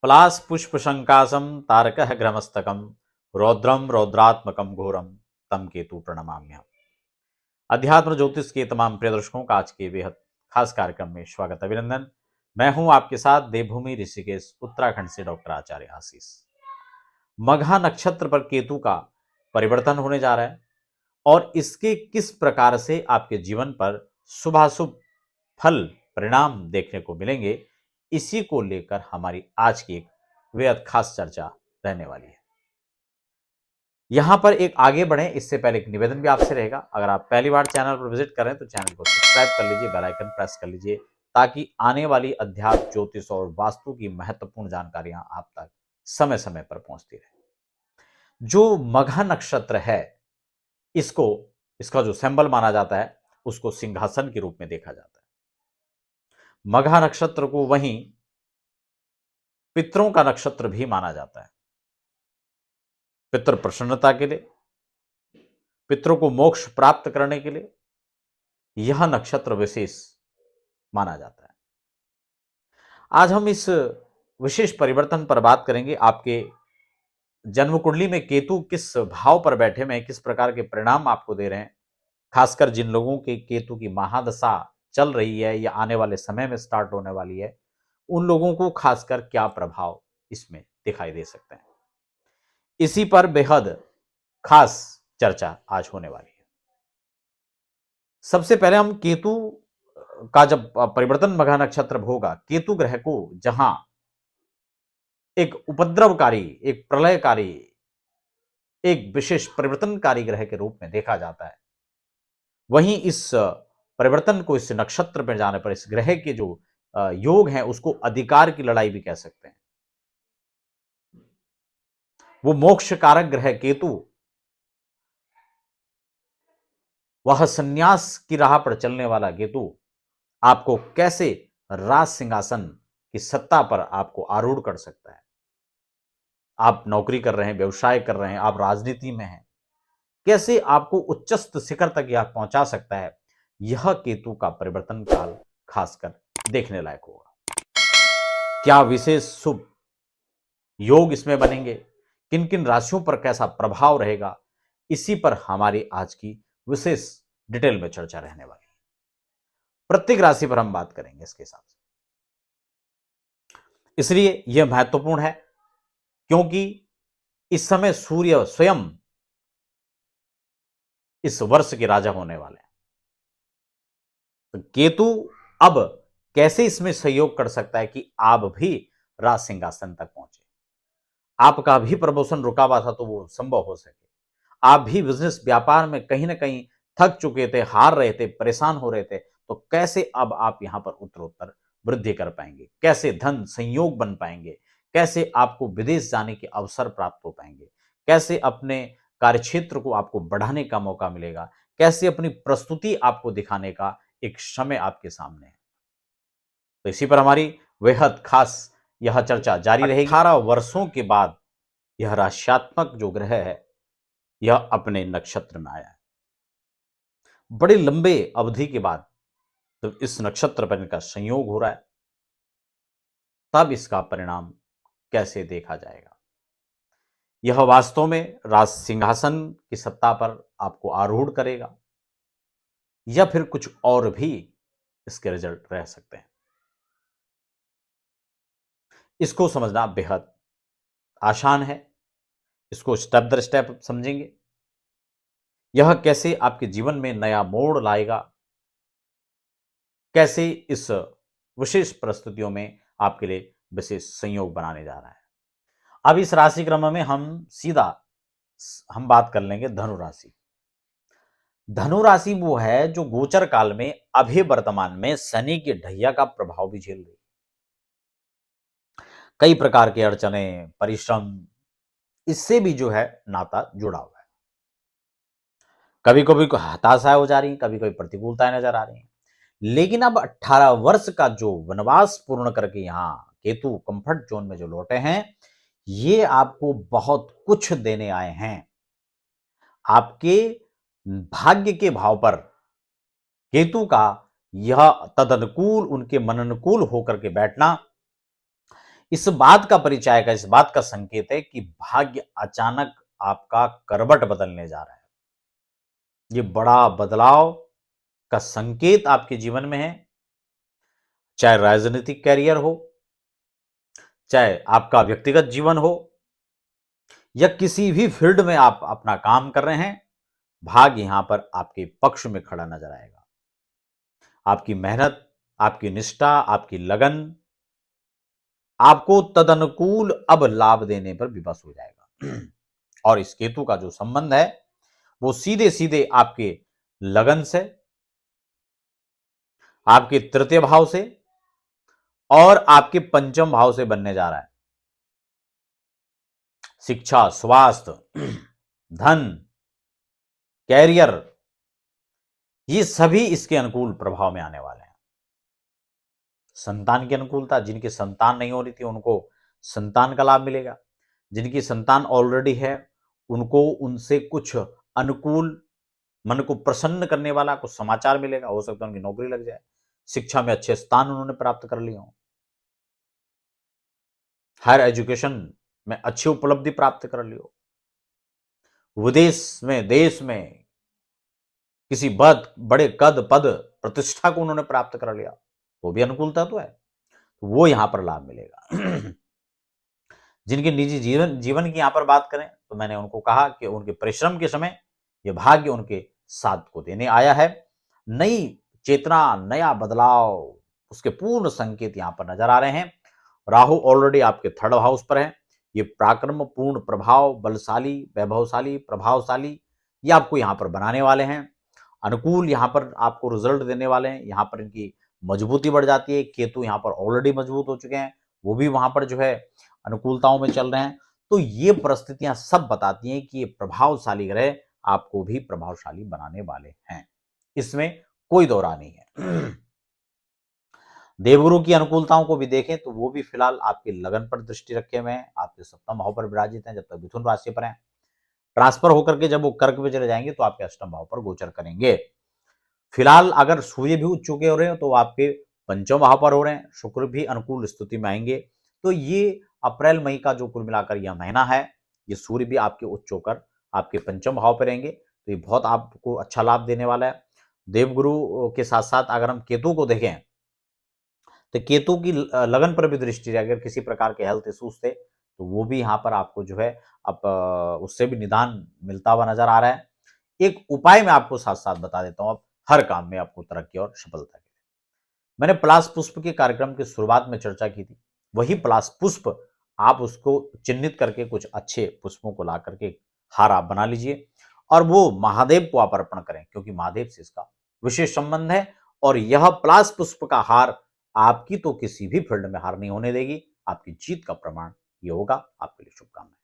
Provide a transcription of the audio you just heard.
पलाश पुष्प शंकासम तारकः ग्रमस्तकम रौद्रम रौद्रात्मकम घोरम तम केतु प्रणमाम्यहम्। अध्यात्म ज्योतिष के तमाम प्रिय दर्शकों का आज के बेहद खास कार्यक्रम में स्वागत अभिनंदन। मैं हूं आपके साथ देवभूमि ऋषिकेश उत्तराखंड से डॉक्टर आचार्य आशीष। मघा नक्षत्र पर केतु का परिवर्तन होने जा रहा है और इसके किस प्रकार से आपके जीवन पर शुभाशुभ फल परिणाम देखने को मिलेंगे, इसी को लेकर हमारी आज की एक बेहद खास चर्चा रहने वाली है। यहां पर एक आगे बढ़े इससे पहले एक निवेदन भी आपसे रहेगा। अगर आप पहली बार चैनल पर विजिट करें तो चैनल को सब्सक्राइब कर लीजिए, बेल आइकन प्रेस कर लीजिए ताकि आने वाली अध्यात्म ज्योतिष और वास्तु की महत्वपूर्ण जानकारियां आप तक समय समय पर पहुंचती रहे। जो मघा नक्षत्र है, इसको इसका जो सिंबल माना जाता है उसको सिंहासन के रूप में देखा जाता है। मघा नक्षत्र को वहीं पितरों का नक्षत्र भी माना जाता है। पितृ प्रसन्नता के लिए, पितरों को मोक्ष प्राप्त करने के लिए यह नक्षत्र विशेष माना जाता है। आज हम इस विशेष परिवर्तन पर बात करेंगे। आपके जन्म कुंडली में केतु किस भाव पर बैठे में किस प्रकार के परिणाम आपको दे रहे हैं, खासकर जिन लोगों के केतु की महादशा चल रही है या आने वाले समय में स्टार्ट होने वाली है, उन लोगों को खासकर क्या प्रभाव इसमें दिखाई दे सकते हैं, इसी पर बेहद खास चर्चा आज होने वाली है। सबसे पहले हम केतु का जब परिवर्तन मघा नक्षत्र होगा, केतु ग्रह को जहां एक उपद्रवकारी, एक प्रलयकारी, एक विशेष परिवर्तनकारी ग्रह के रूप में देखा जाता है, वहीं इस परिवर्तन को, इस नक्षत्र पर जाने पर इस ग्रह के जो योग हैं उसको अधिकार की लड़ाई भी कह सकते हैं। वो मोक्ष कारक ग्रह केतु, वह संन्यास की राह पर चलने वाला केतु आपको कैसे राज सिंहासन की सत्ता पर आपको आरूढ़ कर सकता है। आप नौकरी कर रहे हैं, व्यवसाय कर रहे हैं, आप राजनीति में हैं, कैसे आपको उच्चस्थ शिखर तक यह पहुंचा सकता है, यह केतु का परिवर्तन काल खासकर देखने लायक होगा। क्या विशेष शुभ योग इसमें बनेंगे, किन किन राशियों पर कैसा प्रभाव रहेगा, इसी पर हमारी आज की विशेष डिटेल में चर्चा रहने वाली है। प्रत्येक राशि पर हम बात करेंगे इसके हिसाब से, इसलिए यह महत्वपूर्ण है क्योंकि इस समय सूर्य स्वयं इस वर्ष के राजा होने वाले हैं। तो केतु अब कैसे इसमें सहयोग कर सकता है कि आप भी राज सिंहासन तक पहुंचे, आपका भी प्रमोशन रुका हुआ था तो वो संभव हो सके, आप भी बिजनेस व्यापार में कहीं ना कहीं थक चुके थे, हार रहे थे, परेशान हो रहे थे, तो कैसे अब आप यहां पर उत्तरोत्तर वृद्धि कर पाएंगे, कैसे धन संयोग बन पाएंगे, कैसे आपको विदेश जाने के अवसर प्राप्त हो पाएंगे, कैसे अपने कार्यक्षेत्र को आपको बढ़ाने का मौका मिलेगा, कैसे अपनी प्रस्तुति आपको दिखाने का एक समय आपके सामने है। तो इसी पर हमारी बेहद खास यह चर्चा जारी रहेगी। 18 वर्षों के बाद यह राशियात्मक जो ग्रह है यह अपने नक्षत्र में आया है। बड़े लंबे अवधि के बाद जब इस नक्षत्र पर इनका संयोग हो रहा है, तब इसका परिणाम कैसे देखा जाएगा। यह वास्तव में राज सिंहासन की सत्ता पर आपको आरूढ़ करेगा या फिर कुछ और भी इसके रिजल्ट रह सकते हैं। इसको समझना बेहद आसान है, इसको स्टेप दर स्टेप समझेंगे। यह कैसे आपके जीवन में नया मोड़ लाएगा, कैसे इस विशेष परिस्थितियों में आपके लिए विशेष संयोग बनाने जा रहा है। अब इस राशि क्रम में हम बात कर लेंगे धनु राशि। धनु राशि वो है जो गोचर काल में अभी वर्तमान में शनि के ढैया का प्रभाव भी झेल रही है। कई प्रकार के अड़चने, परिश्रम, इससे भी जो है नाता जुड़ा हुआ है। कभी कभी हताशाएं हो जा रही हैं, कभी कभी प्रतिकूलताएं नजर आ रही हैं, लेकिन अब 18 वर्ष का जो वनवास पूर्ण करके यहां केतु कंफर्ट जोन में जो लौटे हैं, ये आपको बहुत कुछ देने आए हैं। आपके भाग्य के भाव पर केतु का यह तदनुकूल, उनके मन अनुकूल होकर के बैठना, इस बात का परिचायक है, इस बात का संकेत है कि भाग्य अचानक आपका करवट बदलने जा रहा है। ये बड़ा बदलाव का संकेत आपके जीवन में है, चाहे राजनीतिक कैरियर हो, चाहे आपका व्यक्तिगत जीवन हो, या किसी भी फील्ड में आप अपना काम कर रहे हैं, भाग्य यहां पर आपके पक्ष में खड़ा नजर आएगा। आपकी मेहनत, आपकी निष्ठा, आपकी लगन आपको तदनुकूल अब लाभ देने पर विवश हो जाएगा। और इस केतु का जो संबंध है वो सीधे सीधे आपके लगन से, आपके तृतीय भाव से और आपके पंचम भाव से बनने जा रहा है। शिक्षा, स्वास्थ्य, धन, कैरियर, ये सभी इसके अनुकूल प्रभाव में आने वाले हैं। संतान की अनुकूलता, जिनकी संतान नहीं हो रही थी उनको संतान का लाभ मिलेगा, जिनकी संतान ऑलरेडी है उनको उनसे कुछ अनुकूल, मन को प्रसन्न करने वाला कुछ समाचार मिलेगा। हो सकता है उनकी नौकरी लग जाए, शिक्षा में अच्छे स्थान उन्होंने प्राप्त कर लिए हों, हायर एजुकेशन में अच्छी उपलब्धि प्राप्त कर ली हो, विदेश में, देश में किसी बड़े कद, पद, प्रतिष्ठा को उन्होंने प्राप्त कर लिया, वो भी अनुकूलता तो है, तो वो यहां पर लाभ मिलेगा। जिनके निजी जीवन की यहां पर बात करें तो मैंने उनको कहा कि उनके परिश्रम के समय यह भाग्य उनके साथ को देने आया है। नई चेतना, नया बदलाव, उसके पूर्ण संकेत यहां पर नजर आ रहे हैं। राहु ऑलरेडी आपके थर्ड हाउस पर है। ये पराक्रम, पूर्ण प्रभाव, बलशाली, वैभवशाली, प्रभावशाली, ये आपको यहां पर बनाने वाले हैं। अनुकूल यहां पर आपको रिजल्ट देने वाले हैं। यहां पर इनकी मजबूती बढ़ जाती है। केतु यहां पर ऑलरेडी मजबूत हो चुके हैं, वो भी वहां पर जो है अनुकूलताओं में चल रहे हैं। तो ये परिस्थितियां सब बताती हैं कि ये प्रभावशाली ग्रह आपको भी प्रभावशाली बनाने वाले हैं, इसमें कोई दो राय नहीं है। देवगुरु की अनुकूलताओं को भी देखें तो वो भी फिलहाल आपके लगन पर दृष्टि रखे हुए हैं, आपके सप्तम भाव पर विराजित हैं, जब तक मिथुन राशि पर हैं। ट्रांसफर होकर के जब वो कर्क में चले जाएंगे तो आपके अष्टम भाव पर गोचर करेंगे। फिलहाल अगर सूर्य भी उच्च चुके हो रहे हो तो आपके पंचम भाव पर हो रहे हैं, शुक्र भी अनुकूल स्थिति में आएंगे। तो ये अप्रैल मई का जो कुल मिलाकर यह महीना है, ये सूर्य भी आपके उच्च होकर आपके पंचम भाव पर रहेंगे, तो ये बहुत आपको अच्छा लाभ देने वाला है। देवगुरु के साथ साथ अगर हम केतु को देखें तो केतु की लगन पर भी दृष्टि है। अगर किसी प्रकार के हेल्थ इश्यूज थे तो वो भी यहाँ पर आपको जो है अब उससे भी निदान मिलता हुआ नजर आ रहा है। एक उपाय मैं आपको साथ साथ बता देता हूँ, अब हर काम में आपको तरक्की और सफलता के लिए। मैंने पलाश पुष्प के कार्यक्रम की शुरुआत में चर्चा की थी। वही पलाश पुष्प आप उसको चिन्हित करके कुछ अच्छे पुष्पों को ला करके हार आप बना लीजिए और वो महादेव को आप अर्पण करें, क्योंकि महादेव से इसका विशेष संबंध है। और यह पलाश पुष्प का हार आपकी तो किसी भी फील्ड में हार नहीं होने देगी, आपकी जीत का प्रमाण ये होगा। आपके लिए शुभकामनाएं।